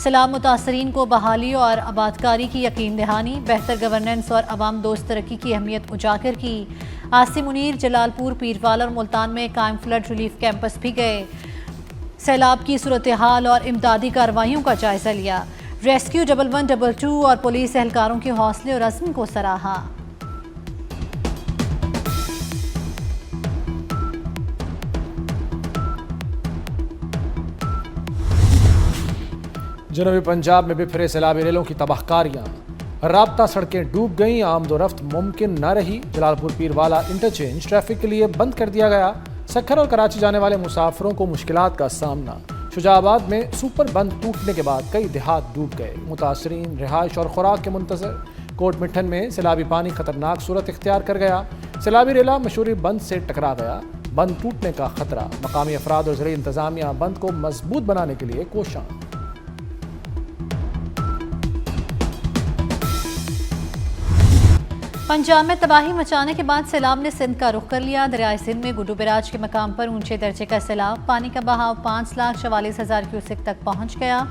سیلاب متاثرین کو بحالی اور آبادکاری کی یقین دہانی، بہتر گورننس اور عوام دوست ترقی کی اہمیت اجاگر کی۔ عاصم منیر جلال پور، پیروالا اور ملتان میں قائم فلڈ ریلیف کیمپس بھی گئے، سیلاب کی صورتحال اور امدادی کارروائیوں کا جائزہ لیا۔ ریسکیو 1122 اور پولیس اہلکاروں کے حوصلے اور عزم کو سراہا۔ جنوبی پنجاب میں بھی پھرے سیلابی ریلوں کی تباہ کاریاں، رابطہ سڑکیں ڈوب گئیں، آمد و رفت ممکن نہ رہی۔ جلال پور پیروالا انٹرچینج ٹریفک کے لیے بند کر دیا گیا، سکھر اور کراچی جانے والے مسافروں کو مشکلات کا سامنا۔ شجاع آباد میں سپر بند ٹوٹنے کے بعد کئی دیہات ڈوب گئے، متاثرین رہائش اور خوراک کے منتظر۔ کوٹ مٹھن میں سیلابی پانی خطرناک صورت اختیار کر گیا، سیلابی ریلا مشہوری بند سے ٹکرا گیا، بند ٹوٹنے کا خطرہ۔ مقامی افراد اور زرعی انتظامیہ بند کو مضبوط بنانے کے لیے کوشاں۔ پنجاب میں تباہی مچانے کے بعد سیلاب نے سندھ کا رخ کر لیا۔ دریائے سندھ میں گڈو بیراج کے مقام پر اونچے درجے کا سیلاب، پانی کا بہاؤ 5,44,000 کیوسک تک پہنچ گیا۔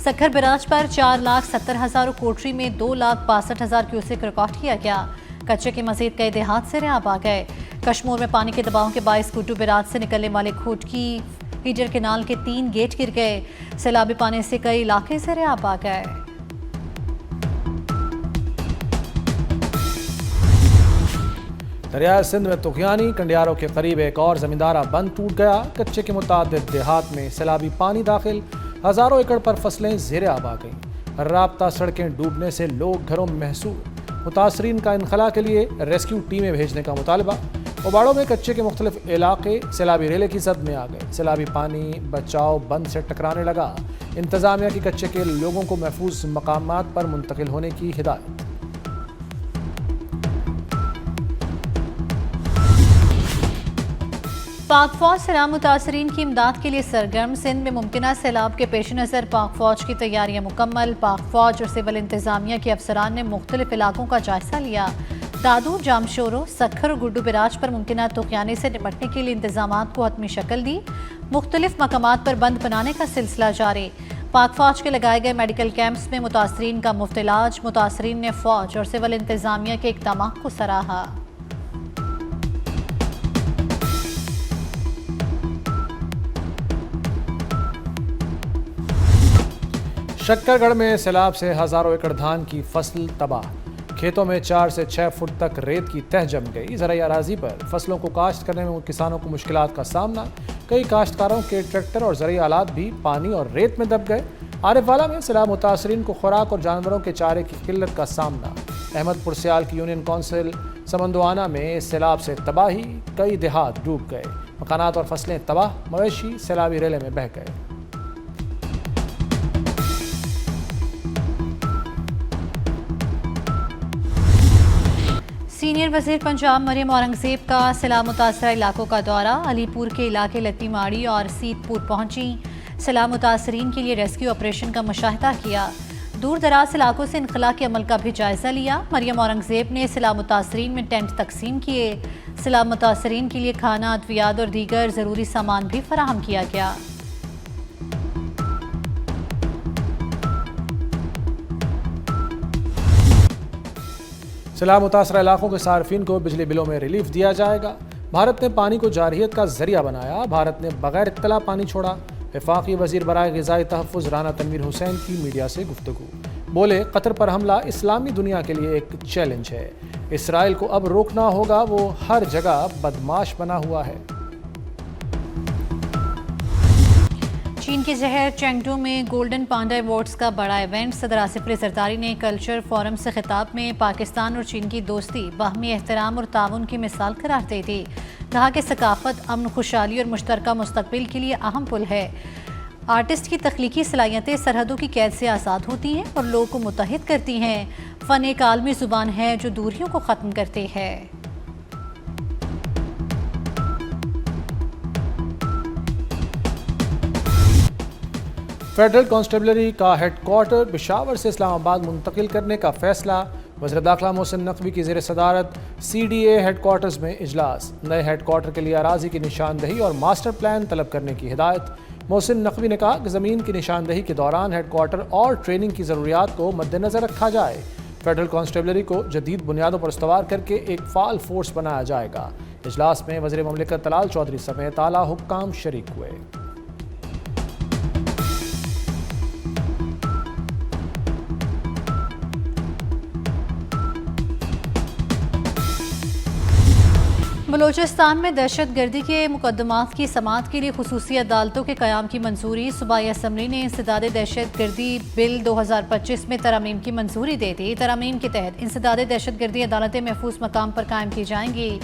سکھر بیراج پر 4,70,000 اور کوٹری میں 2,62,000 کیوسک ریکارڈ کیا گیا۔ کچے کے مزید کئی دیہات سے ریاب آ گئے۔ کشمور میں پانی کے دباؤ کے باعث گڈو بیراج سے نکلنے والے کھوٹکی فیڈر کینال کے 3 گیٹ گر گئے، سیلابی پانی سے کئی علاقے سے ریاب آ گئے۔ دریائے سندھ میں طغیانی کنڈیاروں کے قریب ایک اور زمیندارہ بند ٹوٹ گیا، کچے کے متعدد دیہات میں سیلابی پانی داخل، ہزاروں ایکڑ پر فصلیں زیر آب آ گئیں، رابطہ سڑکیں ڈوبنے سے لوگ گھروں میں محصور، متاثرین کا انخلاء کے لیے ریسکیو ٹیمیں بھیجنے کا مطالبہ۔ اوباڑوں میں کچے کے مختلف علاقے سیلابی ریلے کی زد میں آ گئے، سیلابی پانی بچاؤ بند سے ٹکرانے لگا، انتظامیہ کی کچے کے لوگوں کو محفوظ مقامات پر منتقل ہونے کی ہدایت۔ پاک فوج سیلاب متاثرین کی امداد کے لیے سرگرم، سندھ میں ممکنہ سیلاب کے پیش نظر پاک فوج کی تیاریاں مکمل۔ پاک فوج اور سول انتظامیہ کے افسران نے مختلف علاقوں کا جائزہ لیا، دادو، جامشورو، سکھر اور گڈو بیراج پر ممکنہ طغیانی سے نمٹنے کے لیے انتظامات کو حتمی شکل دی، مختلف مقامات پر بند بنانے کا سلسلہ جاری۔ پاک فوج کے لگائے گئے میڈیکل کیمپس میں متاثرین کا مفت علاج، متاثرین نے فوج اور سول انتظامیہ کے اقدامات کو سراہا۔ شکر گڑھ میں سیلاب سے ہزاروں ایکڑ دھان کی فصل تباہ، کھیتوں میں 4 سے 6 فٹ تک ریت کی تہ جم گئی، زرعی اراضی پر فصلوں کو کاشت کرنے میں کسانوں کو مشکلات کا سامنا، کئی کاشتکاروں کے ٹریکٹر اور زرعی آلات بھی پانی اور ریت میں دب گئے۔ عارف والا میں سیلاب متاثرین کو خوراک اور جانوروں کے چارے کی قلت کا سامنا، احمد پور سیال کی یونین کونسل سمندوانا میں سیلاب سے تباہی، کئی دیہات ڈوب گئے، مکانات اور فصلیں تباہ، مویشی سیلابی ریلے میں بہہ گئے۔ سینئر وزیر پنجاب مریم اورنگزیب کا سیلاب متاثرہ علاقوں کا دورہ، علی پور کے علاقے لتی ماڑی اور سیت پور پہنچی، سیلاب متاثرین کے لیے ریسکیو آپریشن کا مشاہدہ کیا، دور دراز علاقوں سے انخلاء کے عمل کا بھی جائزہ لیا۔ مریم اورنگزیب نے سیلاب متاثرین میں ٹینٹ تقسیم کیے، سیلاب متاثرین کے لیے کھانا، ادویات اور دیگر ضروری سامان بھی فراہم کیا گیا۔ سیلاب متاثرہ علاقوں کے صارفین کو بجلی بلوں میں ریلیف دیا جائے گا، بھارت نے پانی کو جارحیت کا ذریعہ بنایا، بھارت نے بغیر اطلاع پانی چھوڑا، وفاقی وزیر برائے غذائی تحفظ رانا تنویر حسین کی میڈیا سے گفتگو، بولے قطر پر حملہ اسلامی دنیا کے لیے ایک چیلنج ہے، اسرائیل کو اب روکنا ہوگا، وہ ہر جگہ بدماش بنا ہوا ہے۔ چین کے شہر چینگڈو میں گولڈن پانڈا ایوارڈز کا بڑا ایونٹ، صدر آصف علی زرداری نے کلچر فورم سے خطاب میں پاکستان اور چین کی دوستی باہمی احترام اور تعاون کی مثال قرار دے دی، کہا کہ ثقافت امن، خوشحالی اور مشترکہ مستقبل کے لیے اہم پل ہے۔ آرٹسٹ کی تخلیقی صلاحیتیں سرحدوں کی قید سے آزاد ہوتی ہیں اور لوگوں کو متحد کرتی ہیں، فن ایک عالمی زبان ہے جو دوریوں کو ختم کرتی ہے۔ فیڈرل کانسٹیبلری کا ہیڈ کوارٹر پشاور سے اسلام آباد منتقل کرنے کا فیصلہ، وزیر داخلہ محسن نقوی کی زیر صدارت C D A headquarters میں اجلاس، نئے ہیڈ کوارٹر کے لیے اراضی کی نشاندہی اور ماسٹر پلان طلب کرنے کی ہدایت، محسن نقوی نے کہا کہ زمین کی نشاندہی کے دوران ہیڈ کوارٹر اور ٹریننگ کی ضروریات کو مد نظر رکھا جائے۔ فیڈرل کانسٹیبلری کو جدید بنیادوں پر استوار کر کے ایک فعال فورس بنایا جائے گا۔ اجلاس میں وزیر مملکت طلال چودھری سمیت اعلیٰ حکام شریک ہوئے۔ بلوچستان میں دہشت گردی کے مقدمات کی سماعت کے لیے خصوصی عدالتوں کے قیام کی منظوری۔ صوبائی اسمبلی نے انسداد دہشت گردی بل 2025 میں ترامیم کی منظوری دے دی۔ ترامیم کے تحت انسداد دہشت گردی عدالتیں محفوظ مقام پر قائم کی جائیں گی۔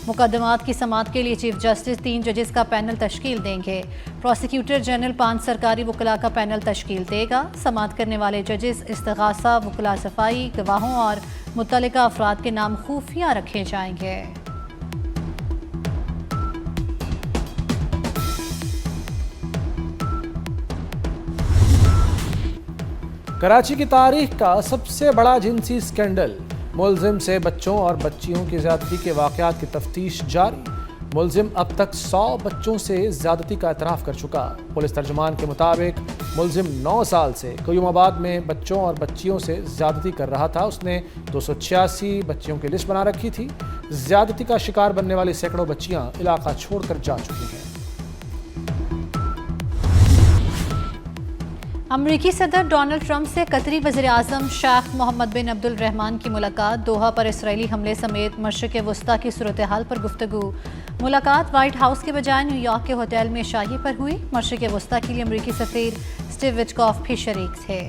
مقدمات کی سماعت کے لیے چیف جسٹس 3 ججز کا پینل تشکیل دیں گے۔ پروسیکیوٹر جنرل 5 سرکاری وکلاء کا پینل تشکیل دے گا۔ سماعت کرنے والے ججز استغاثہ، وکلاء صفائی، گواہوں اور متعلقہ افراد کے نام خفیہ رکھے جائیں گے۔ کراچی کی تاریخ کا سب سے بڑا جنسی اسکینڈل، ملزم سے بچوں اور بچیوں کی زیادتی کے واقعات کی تفتیش جاری۔ ملزم اب تک 100 بچوں سے زیادتی کا اعتراف کر چکا۔ پولیس ترجمان کے مطابق ملزم 9 سال سے قیوم آباد میں بچوں اور بچیوں سے زیادتی کر رہا تھا۔ اس نے 286 بچیوں کی لسٹ بنا رکھی تھی۔ زیادتی کا شکار بننے والی سینکڑوں بچیاں علاقہ چھوڑ کر جا چکی ہیں۔ امریکی صدر ڈونلڈ ٹرمپ سے قطری وزیر اعظم شیخ محمد بن عبد الرحمن کی ملاقات۔ دوحہ پر اسرائیلی حملے سمیت مشرق وسطیٰ کی صورتحال پر گفتگو۔ ملاقات وائٹ ہاؤس کے بجائے نیو یارک کے ہوٹل میں شاہی پر ہوئی۔ مشرق وسطیٰ کے لیے امریکی سفیر اسٹیو وٹکاف بھی شریک تھے۔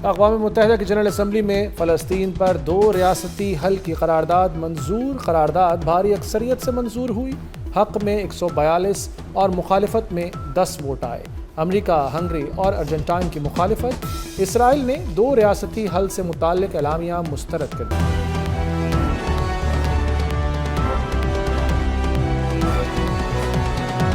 اقوام متحدہ کی جنرل اسمبلی میں فلسطین پر 2 ریاستی حل کی قرارداد منظور۔ قرارداد بھاری اکثریت سے منظور ہوئی۔ حق میں 142 اور مخالفت میں 10 ووٹ آئے۔ امریکہ، ہنگری اور ارجنٹائن کی مخالفت۔ اسرائیل نے 2 ریاستی حل سے متعلق اعلامیہ مسترد کر دیا۔